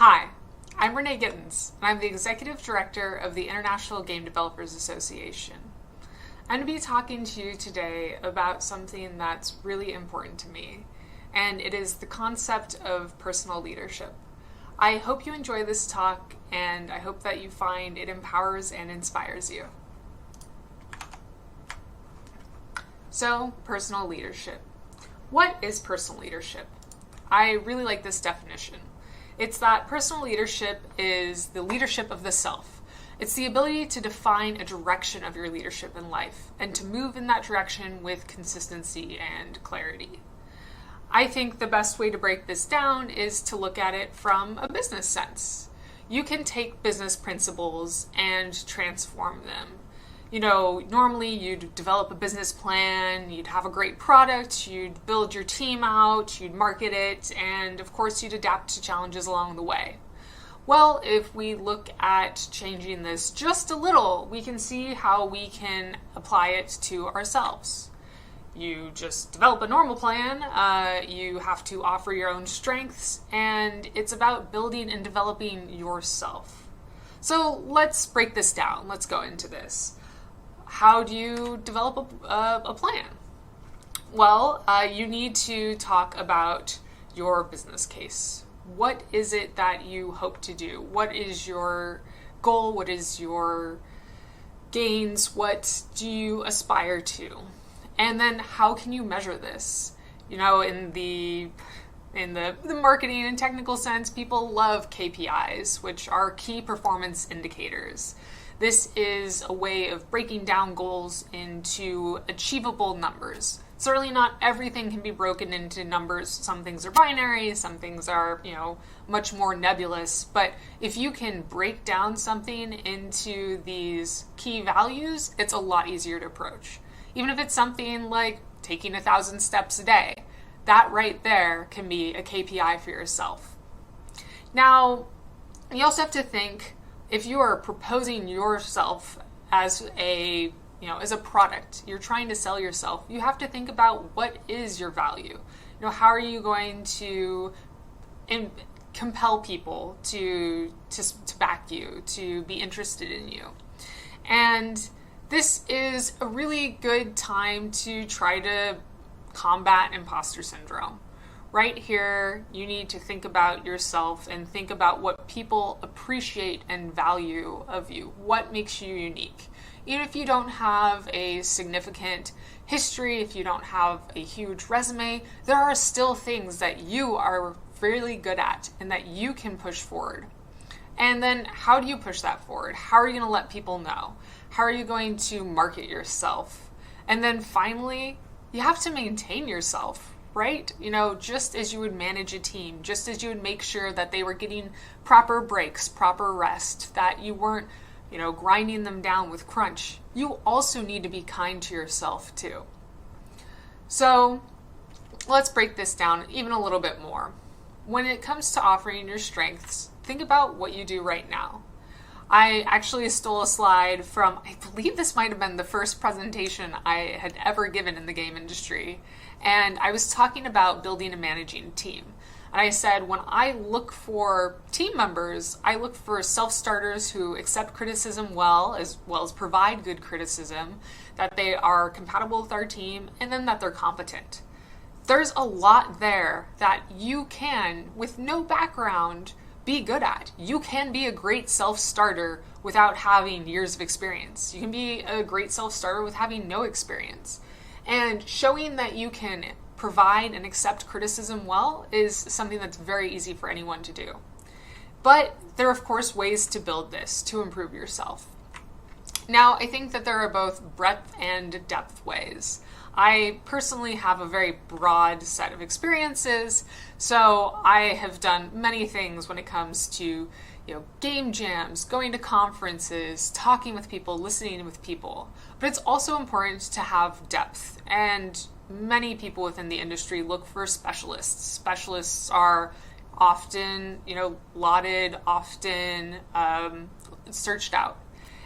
Hi, I'm Renee Gittins, and I'm the Executive Director of the International Game Developers Association. I'm going to be talking to you today about something that's really important to me, and it is the concept of personal leadership. I hope you enjoy this talk, and I hope that you find it empowers and inspires you. So, personal leadership. What is personal leadership? I really like this definition. It's that personal leadership is the leadership of the self. It's the ability to define a direction of your leadership in life and to move in that direction with consistency and clarity. I think the best way to break this down is to look at it from a business sense. You can take business principles and transform them. Normally you'd develop a business plan, you'd have a great product, you'd build your team out, you'd market it, and of course you'd adapt to challenges along the way. Well, if we look at changing this just a little, we can see how we can apply it to ourselves. You just develop a normal plan, you have to offer your own strengths, and it's about building and developing yourself. So let's break this down. Let's go into this. How do you develop a plan? Well, you need to talk about your business case. What is it that you hope to do? What is your goal? What is your gains? What do you aspire to? And then how can you measure this? In the marketing and technical sense, people love KPIs, which are key performance indicators. This is a way of breaking down goals into achievable numbers. Certainly not everything can be broken into numbers. Some things are binary, some things are, much more nebulous. But if you can break down something into these key values, it's a lot easier to approach. Even if it's something like taking 1,000 steps a day, that right there can be a KPI for yourself. Now, you also have to think, if you are proposing yourself as a product, you're trying to sell yourself, you have to think about what is your value. How are you going to compel people to back you, to be interested in you? And this is a really good time to try to combat imposter syndrome. Right here, you need to think about yourself and think about what people appreciate and value of you. What makes you unique? Even if you don't have a significant history, if you don't have a huge resume, there are still things that you are really good at and that you can push forward. And then how do you push that forward? How are you going to let people know? How are you going to market yourself? And then finally, you have to maintain yourself. Right? Just as you would manage a team, just as you would make sure that they were getting proper breaks, proper rest, that you weren't, grinding them down with crunch, you also need to be kind to yourself too. So let's break this down even a little bit more. When it comes to offering your strengths, think about what you do right now. I actually stole a slide from, I believe this might have been the first presentation I had ever given in the game industry. And I was talking about building and managing a team. And I said, when I look for team members, I look for self-starters who accept criticism well as provide good criticism, that they are compatible with our team, and then that they're competent. There's a lot there that you can, with no background, be good at. You can be a great self-starter without having years of experience. You can be a great self-starter with having no experience. And showing that you can provide and accept criticism well is something that's very easy for anyone to do. But there are, of course, ways to build this, to improve yourself. Now, I think that there are both breadth and depth ways. I personally have a very broad set of experiences, so I have done many things when it comes to game jams, going to conferences, talking with people, listening with people. But it's also important to have depth, and many people within the industry look for specialists. Specialists are often, lauded, often searched out.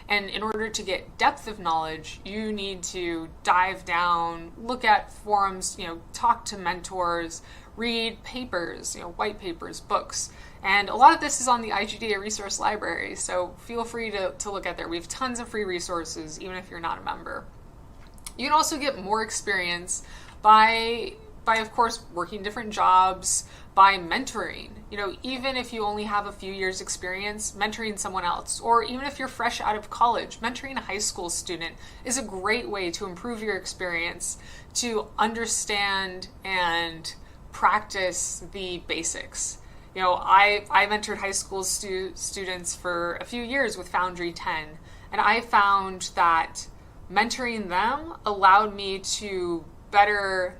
And in order to get depth of knowledge, you need to dive down, look at forums, talk to mentors, read papers, white papers, books. And a lot of this is on the IGDA resource library, so feel free to look at there. We have tons of free resources, even if you're not a member. You can also get more experience by of course, working different jobs, by mentoring. Even if you only have a few years experience, mentoring someone else, or even if you're fresh out of college, mentoring a high school student is a great way to improve your experience, to understand and practice the basics. I mentored high school students for a few years with Foundry 10, and I found that mentoring them allowed me to better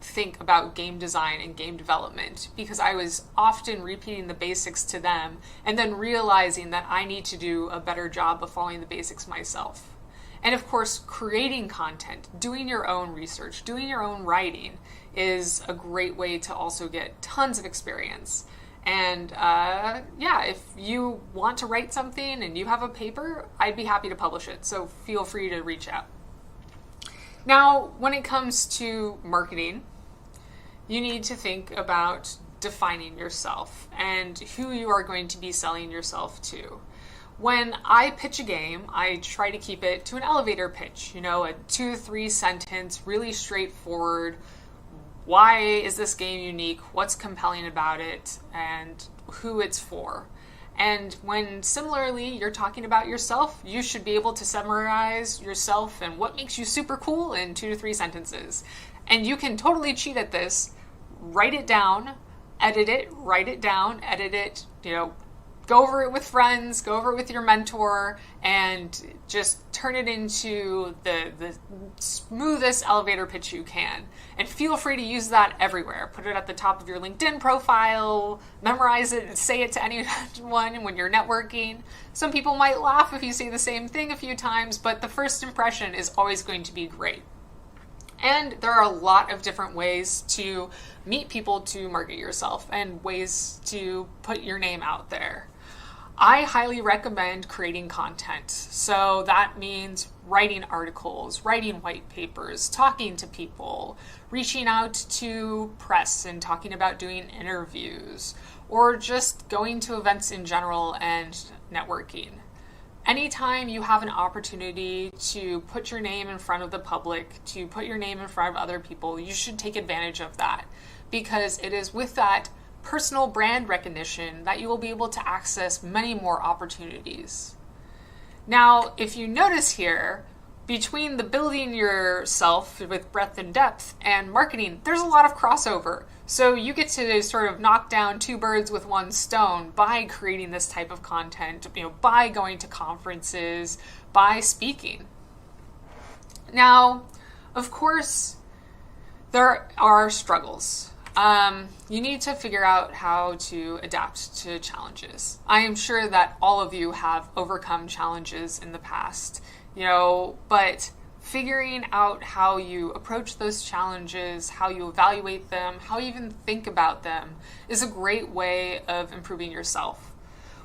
think about game design and game development, because I was often repeating the basics to them and then realizing that I need to do a better job of following the basics myself. And of course, creating content, doing your own research, doing your own writing is a great way to also get tons of experience. And if you want to write something and you have a paper, I'd be happy to publish it. So feel free to reach out. Now, when it comes to marketing, you need to think about defining yourself and who you are going to be selling yourself to. When I pitch a game, I try to keep it to an elevator pitch, a 2-3 sentence, really straightforward. Why is this game unique? What's compelling about it? And who it's for. And when similarly you're talking about yourself, you should be able to summarize yourself and what makes you super cool in 2 to 3 sentences. And you can totally cheat at this. Write it down, edit it, write it down, edit it, go over it with friends, go over it with your mentor, and just turn it into the smoothest elevator pitch you can. And feel free to use that everywhere. Put it at the top of your LinkedIn profile, memorize it, and say it to anyone when you're networking. Some people might laugh if you say the same thing a few times, but the first impression is always going to be great. And there are a lot of different ways to meet people to market yourself and ways to put your name out there. I highly recommend creating content. So that means writing articles, writing white papers, talking to people, reaching out to press and talking about doing interviews, or just going to events in general and networking. Anytime you have an opportunity to put your name in front of the public, to put your name in front of other people, you should take advantage of that, because it is with that personal brand recognition that you will be able to access many more opportunities. Now, if you notice here, between the building yourself with breadth and depth and marketing, there's a lot of crossover. So you get to sort of knock down 2 birds with 1 stone by creating this type of content, by going to conferences, by speaking. Now, of course, there are struggles. You need to figure out how to adapt to challenges. I am sure that all of you have overcome challenges in the past, but figuring out how you approach those challenges, how you evaluate them, how you even think about them is a great way of improving yourself.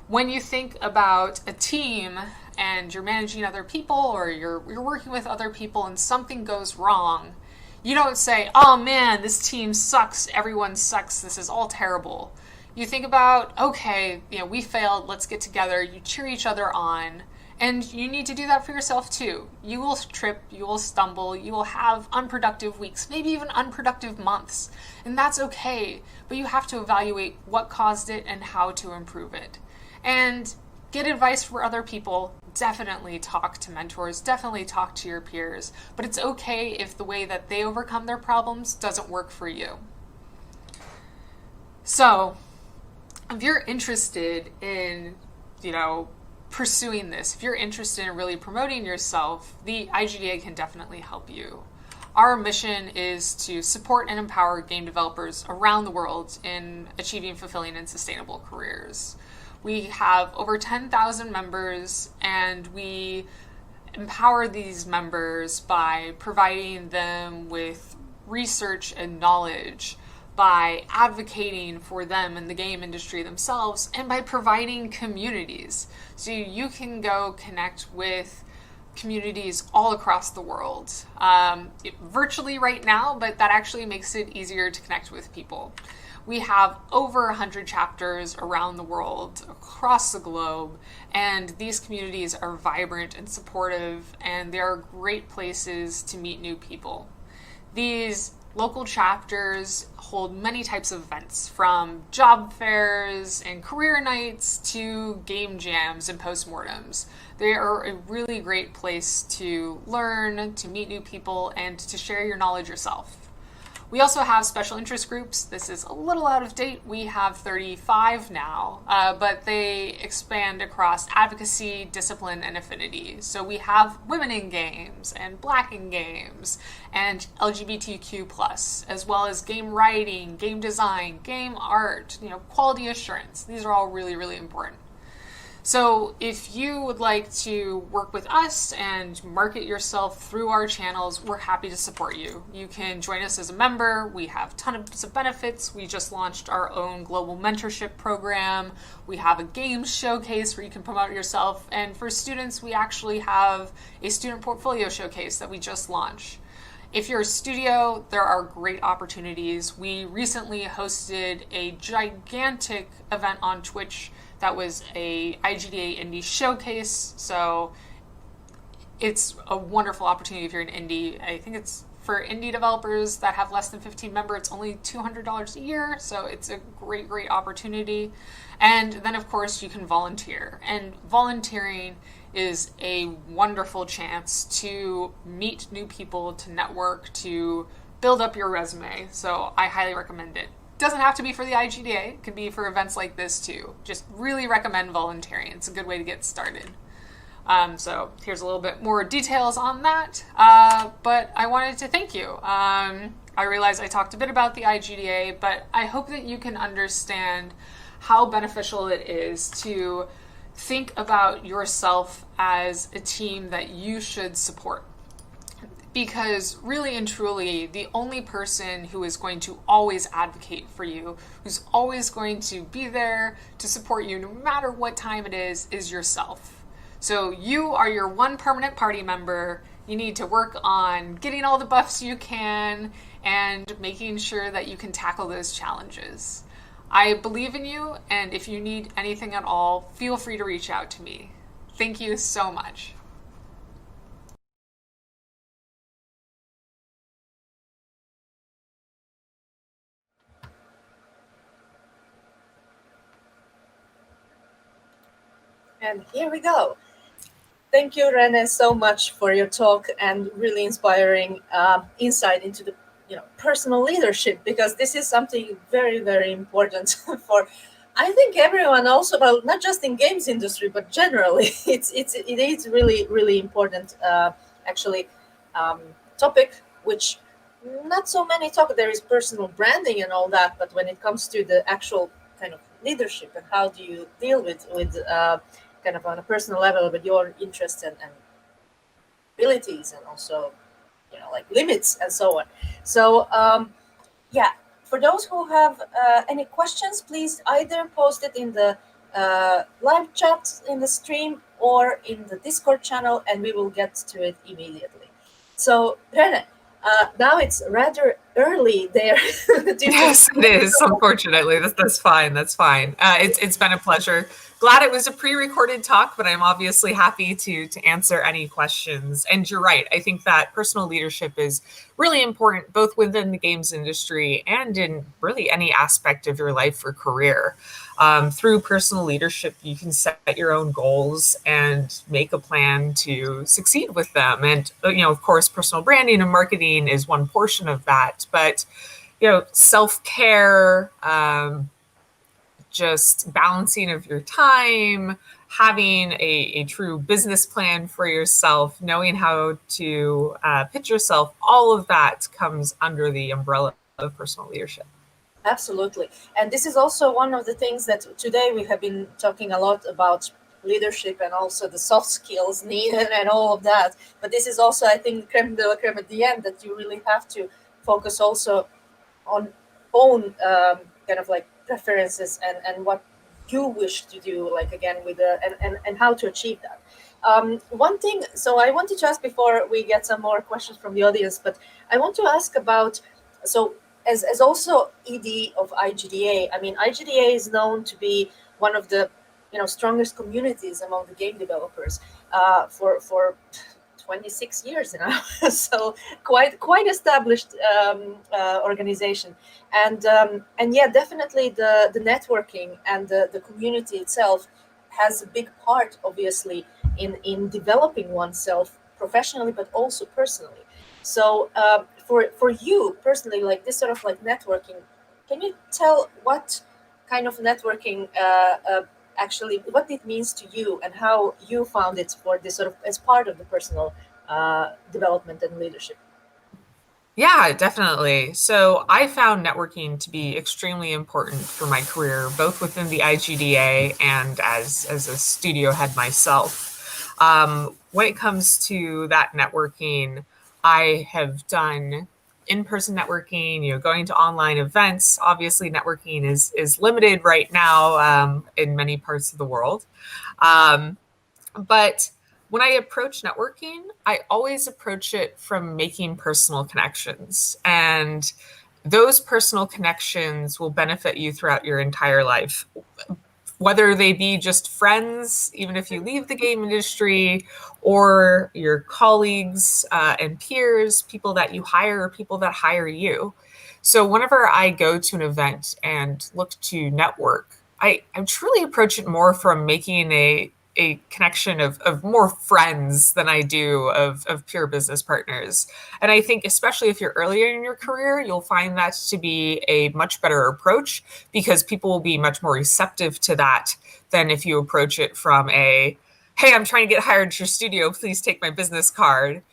When you think about a team and you're managing other people or you're working with other people and something goes wrong, you don't say, oh man, this team sucks, everyone sucks, this is all terrible. You think about, okay, we failed, let's get together, you cheer each other on, and you need to do that for yourself too. You will trip, you will stumble, you will have unproductive weeks, maybe even unproductive months, and that's okay, but you have to evaluate what caused it and how to improve it. And get advice for other people. Definitely talk to mentors, definitely talk to your peers, but it's okay if the way that they overcome their problems doesn't work for you. So, if you're interested in, pursuing this, if you're interested in really promoting yourself, the IGDA can definitely help you. Our mission is to support and empower game developers around the world in achieving fulfilling and sustainable careers. We have over 10,000 members, and we empower these members by providing them with research and knowledge, by advocating for them in the game industry themselves, and by providing communities. So you can go connect with communities all across the world, virtually right now, but that actually makes it easier to connect with people. We have over 100 chapters around the world, across the globe, and these communities are vibrant and supportive, and they are great places to meet new people. These local chapters hold many types of events, from job fairs and career nights to game jams and postmortems. They are a really great place to learn, to meet new people, and to share your knowledge yourself. We also have special interest groups. This is a little out of date. We have 35 now, but they expand across advocacy, discipline, and affinity. So we have women in games and Black in games and LGBTQ+, as well as game writing, game design, game art, quality assurance. These are all really, really important. So if you would like to work with us and market yourself through our channels, we're happy to support you. You can join us as a member. We have tons of benefits. We just launched our own global mentorship program. We have a games showcase where you can promote yourself. And for students, we actually have a student portfolio showcase that we just launched. If you're a studio, there are great opportunities. We recently hosted a gigantic event on Twitch that was a IGDA indie showcase, so it's a wonderful opportunity if you're an indie. I think it's for indie developers that have less than 15 members, it's only $200 a year, so it's a great, great opportunity. And then, of course, you can volunteer. And volunteering is a wonderful chance to meet new people, to network, to build up your resume. So I highly recommend it. Doesn't have to be for the IGDA. It could be for events like this too. Just really recommend volunteering. It's a good way to get started. So here's a little bit more details on that. But I wanted to thank you. I realize I talked a bit about the IGDA, but I hope that you can understand how beneficial it is to think about yourself as a team that you should support. Because really and truly, the only person who is going to always advocate for you, who's always going to be there to support you no matter what time it is yourself. So you are your one permanent party member. You need to work on getting all the buffs you can and making sure that you can tackle those challenges. I believe in you, and if you need anything at all, feel free to reach out to me. Thank you so much. And here we go. Thank you, Renee, so much for your talk and really inspiring insight into the personal leadership, because this is something very, very important for, I think, everyone. Also, well, not just in games industry, but generally, it is really, really important. Actually, topic which not so many talk. There is personal branding and all that, but when it comes to the actual kind of leadership and how do you deal with kind of on a personal level with your interests and abilities, and also like limits and so on. So yeah, for those who have any questions, please either post it in the live chat in the stream or in the Discord channel, and we will get to it immediately. So Renee, now it's rather early there. Yes, it is. Unfortunately, that's fine. That's fine. It's been a pleasure. Glad it was a pre-recorded talk, but I'm obviously happy to answer any questions. And you're right. I think that personal leadership is really important, both within the games industry and in really any aspect of your life or career. Through personal leadership, you can set your own goals and make a plan to succeed with them. And, of course, personal branding and marketing is one portion of that. But, self-care, just balancing of your time, having a true business plan for yourself, knowing how to pitch yourself, all of that comes under the umbrella of personal leadership. Absolutely. And this is also one of the things that today we have been talking a lot about leadership and also the soft skills needed and all of that. But this is also, I think, creme de la creme at the end, that you really have to focus also on own kind of like preferences and what you wish to do, like again with and how to achieve that. One thing, so I wanted to ask before we get some more questions from the audience, but I want to ask about, so as also ED of IGDA, I mean, IGDA is known to be one of the strongest communities among the game developers for 26 years now, so quite established organization, and yeah, definitely the networking and the community itself has a big part, obviously, in developing oneself professionally, but also personally. So for you personally, like this sort of like networking, can you tell what kind of networking actually, what it means to you and how you found it for this sort of as part of the personal development and leadership? Yeah, definitely. So I found networking to be extremely important for my career, both within the IGDA and as a studio head myself. When it comes to that networking, I have done in-person networking, going to online events. Obviously, networking is limited right now in many parts of the world. Um, but when I approach networking, I always approach it from making personal connections. And those personal connections will benefit you throughout your entire life, whether they be just friends, even if you leave the game industry, or your colleagues and peers, people that you hire, or people that hire you. So whenever I go to an event and look to network, I truly approach it more from making a connection of more friends than I do of pure business partners. And I think especially if you're earlier in your career, you'll find that to be a much better approach because people will be much more receptive to that than if you approach it from a, hey, I'm trying to get hired to your studio, please take my business card.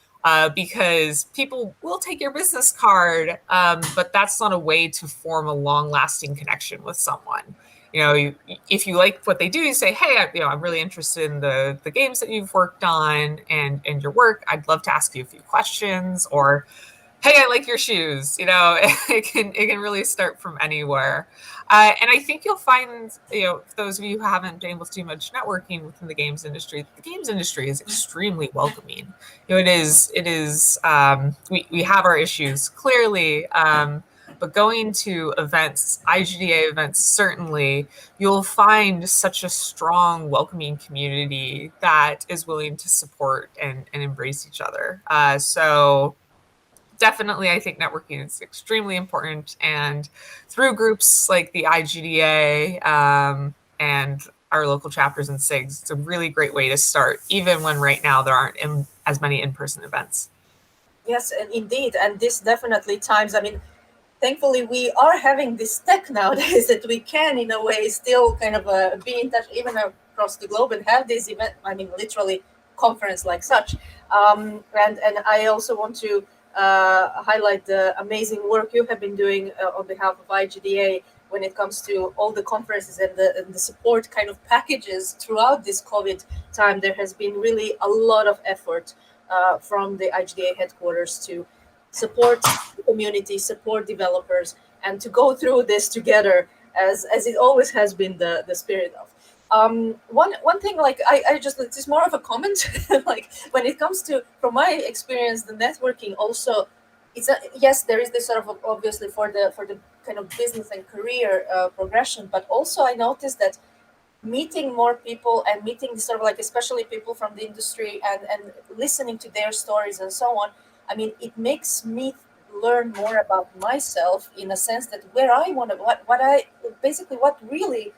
Because people will take your business card, but that's not a way to form a long-lasting connection with someone. If you like what they do, you say, hey, I'm really interested in the games that you've worked on and your work. I'd love to ask you a few questions, or hey, I like your shoes. It can really start from anywhere. And I think you'll find, those of you who haven't been able to do much networking within the games industry is extremely welcoming. We have our issues clearly, but going to events, IGDA events, certainly, you'll find such a strong, welcoming community that is willing to support and embrace each other. So definitely, I think networking is extremely important. And through groups like the IGDA and our local chapters and SIGs, it's a really great way to start, even when right now there aren't as many in-person events. Yes, and indeed, and this definitely times. I mean, thankfully we are having this tech nowadays that we can in a way still kind of be in touch even across the globe and have this event, I mean literally conference like such. And I also want to highlight the amazing work you have been doing on behalf of IGDA when it comes to all the conferences and the support kind of packages throughout this COVID time. There has been really a lot of effort from the IGDA headquarters to support the community, support developers, and to go through this together as it always has been the spirit of. One thing, like I just, it's more of a comment, like when it comes to, from my experience, the networking also, yes, there is this sort of obviously for the kind of business and career progression, but also I noticed that meeting more people and meeting sort of like especially people from the industry and listening to their stories and so on, I mean, it makes me learn more about myself in a sense that where I want to, what really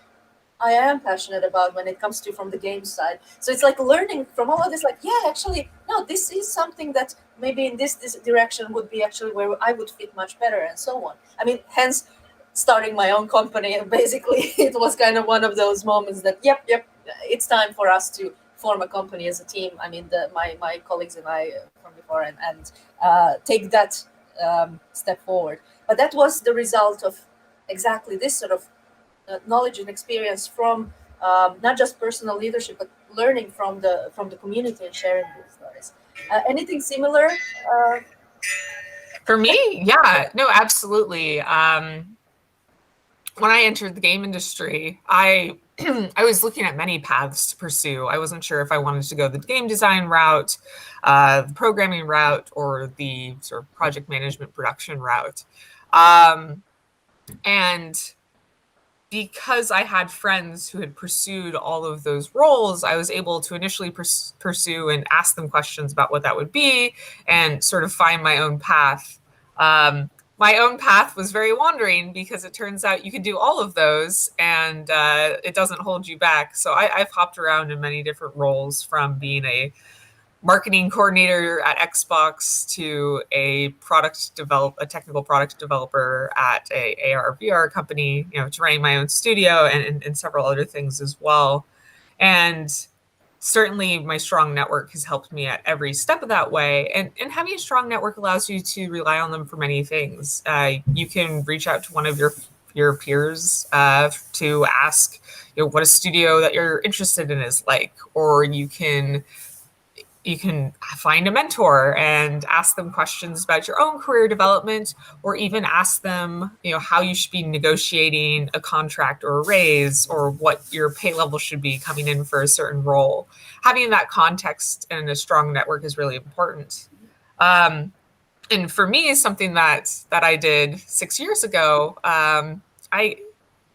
I am passionate about when it comes to from the game side. So it's like learning from all of this, like, yeah, actually, no, this is something that maybe in this direction would be actually where I would fit much better and so on. I mean, hence starting my own company, basically, it was kind of one of those moments that, yep, it's time for us to form a company as a team. I mean, my colleagues and I from before and take that step forward. But that was the result of exactly this sort of knowledge and experience from not just personal leadership, but learning from the community and sharing these stories. Anything similar? For me, yeah, no, absolutely. when I entered the game industry, I I was looking at many paths to pursue. I wasn't sure if I wanted to go the game design route, the programming route, or the sort of project management production route. Um, and because I had friends who had pursued all of those roles, I was able to initially pursue and ask them questions about what that would be and sort of find my own path. My own path was very wandering because it turns out you can do all of those and it doesn't hold you back. So I've hopped around in many different roles, from being a marketing coordinator at Xbox to a technical product developer at a AR VR company, to running my own studio and several other things as well. And certainly my strong network has helped me at every step of that way. And having a strong network allows you to rely on them for many things. You can reach out to one of your peers to ask, what a studio that you're interested in is like, or you can find a mentor and ask them questions about your own career development, or even ask them, how you should be negotiating a contract or a raise, or what your pay level should be coming in for a certain role. Having that context and a strong network is really important. And for me, something that I did 6 years ago,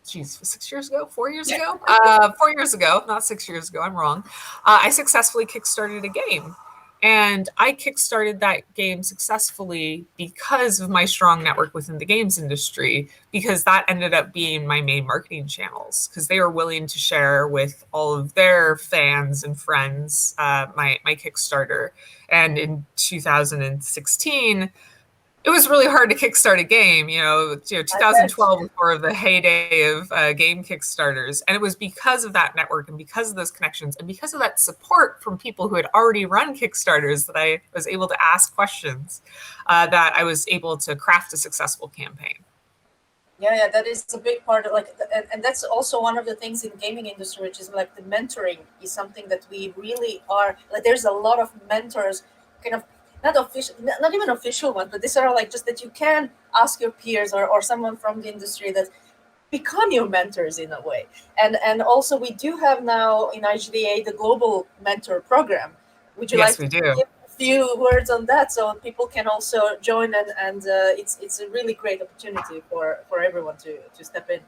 6 years ago, 4 years ago, 4 years ago, not 6 years ago, I'm wrong. I successfully kickstarted a game. And I kickstarted that game successfully because of my strong network within the games industry, because that ended up being my main marketing channels, because they were willing to share with all of their fans and friends my Kickstarter. And in 2016, it was really hard to kickstart a game. 2012 was more of the heyday of game Kickstarters. And it was because of that network and because of those connections and because of that support from people who had already run Kickstarters that I was able to ask questions, that I was able to craft a successful campaign. Yeah, that is a big part of and that's also one of the things in gaming industry, which is like the mentoring is something that we really are, like there's a lot of mentors, kind of not official, not even official ones, but these are like just that you can ask your peers or someone from the industry that become your mentors in a way. And also we do have now in IGDA the global mentor program. Would you Yes, like to we do. give a few words on that so people can also join, and it's a really great opportunity for everyone to step in.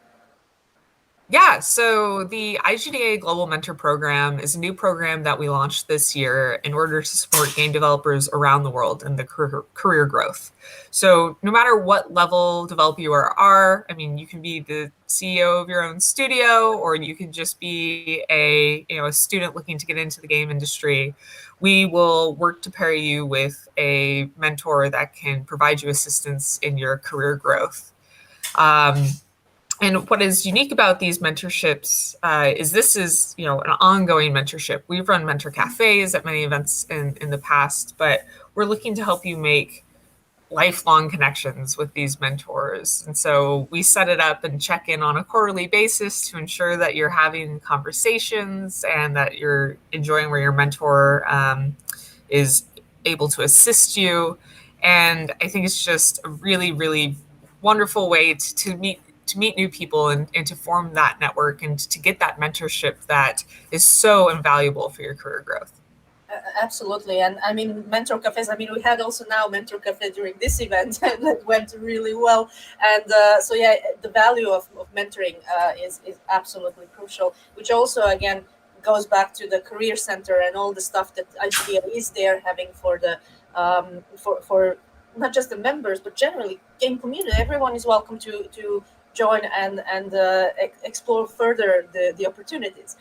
Yeah, so the IGDA Global Mentor Program is a new program that we launched this year in order to support game developers around the world and the career growth. So no matter what level developer you are, I mean, you can be the CEO of your own studio, or you can just be a student looking to get into the game industry. We will work to pair you with a mentor that can provide you assistance in your career growth. And what is unique about these mentorships is this is, an ongoing mentorship. We've run mentor cafes at many events in the past, but we're looking to help you make lifelong connections with these mentors. And so we set it up and check in on a quarterly basis to ensure that you're having conversations and that you're enjoying where your mentor is able to assist you. And I think it's just a really, really wonderful way to meet new people and to form that network and to get that mentorship that is so invaluable for your career growth. Absolutely. And I mean, mentor cafes, I mean, we had also now mentor cafe during this event that went really well. And so, yeah, the value of mentoring is absolutely crucial, which also, again, goes back to the career center and all the stuff that IGDA is there having for the for not just the members, but generally game community. Everyone is welcome to join and explore further the opportunities.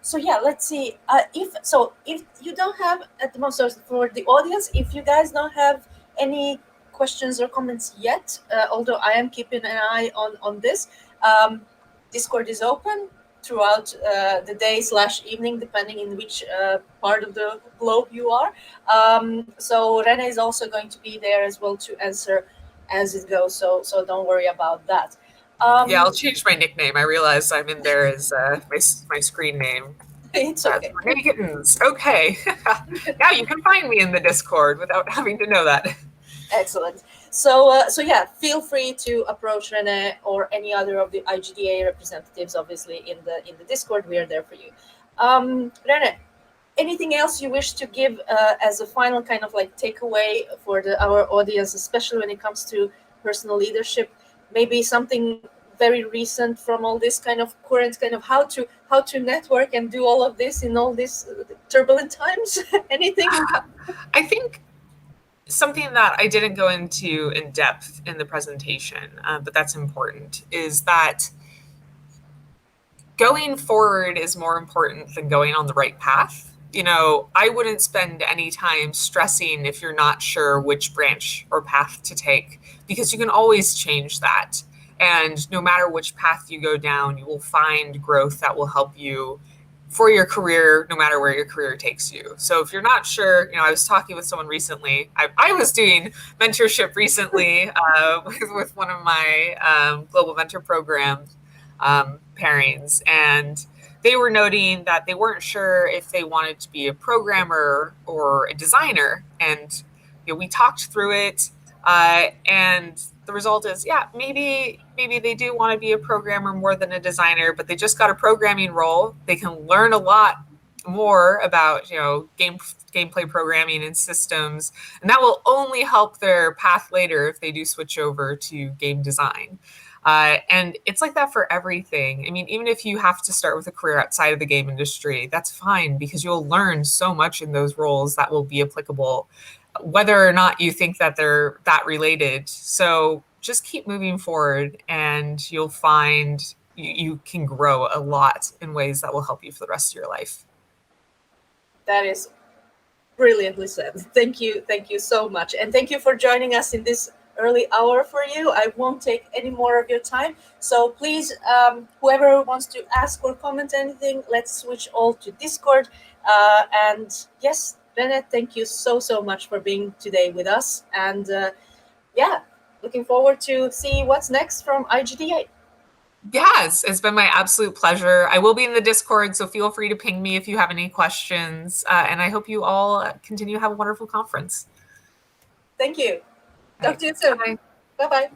So yeah, let's see. If you don't have at the moment, so for the audience, if you guys don't have any questions or comments yet, although I am keeping an eye on this, Discord is open throughout the day/evening, depending in which part of the globe you are. So Renee is also going to be there as well to answer as it goes. So don't worry about that. Yeah, I'll change my nickname. I realize I'm in there as my screen name. It's okay. Renee Gittins. Okay. Now you can find me in the Discord without having to know that. Excellent. So yeah, feel free to approach Renee or any other of the IGDA representatives. Obviously, in the Discord, we are there for you. Renee, anything else you wish to give as a final kind of like takeaway for our audience, especially when it comes to personal leadership? Maybe something very recent from all this kind of current kind of how to network and do all of this in all these turbulent times. Anything? I think something that I didn't go into in depth in the presentation, but that's important, is that going forward is more important than going on the right path. You know, I wouldn't spend any time stressing if you're not sure which branch or path to take, because you can always change that. And no matter which path you go down, you will find growth that will help you for your career, no matter where your career takes you. So if you're not sure, you know, I was talking with someone recently. I was doing mentorship recently with one of my global mentor programs pairings, and they were noting that they weren't sure if they wanted to be a programmer or a designer. And you know, we talked through it, and the result is, yeah, maybe they do want to be a programmer more than a designer, but they just got a programming role. They can learn a lot more about, you know, gameplay programming and systems, and that will only help their path later if they do switch over to game design. And it's like that for everything. I mean, even if you have to start with a career outside of the game industry, that's fine, because you'll learn so much in those roles that will be applicable, whether or not you think that they're that related. So just keep moving forward, and you'll find you can grow a lot in ways that will help you for the rest of your life. That is brilliantly said. Thank you so much, and thank you for joining us in this early hour for you. I won't take any more of your time. So please, whoever wants to ask or comment anything, let's switch all to Discord. And yes, Renee, thank you so much for being today with us. And yeah, looking forward to see what's next from IGDA. Yes, it's been my absolute pleasure. I will be in the Discord, so feel free to ping me if you have any questions. And I hope you all continue to have a wonderful conference. Thank you. Talk to you soon. Bye-bye.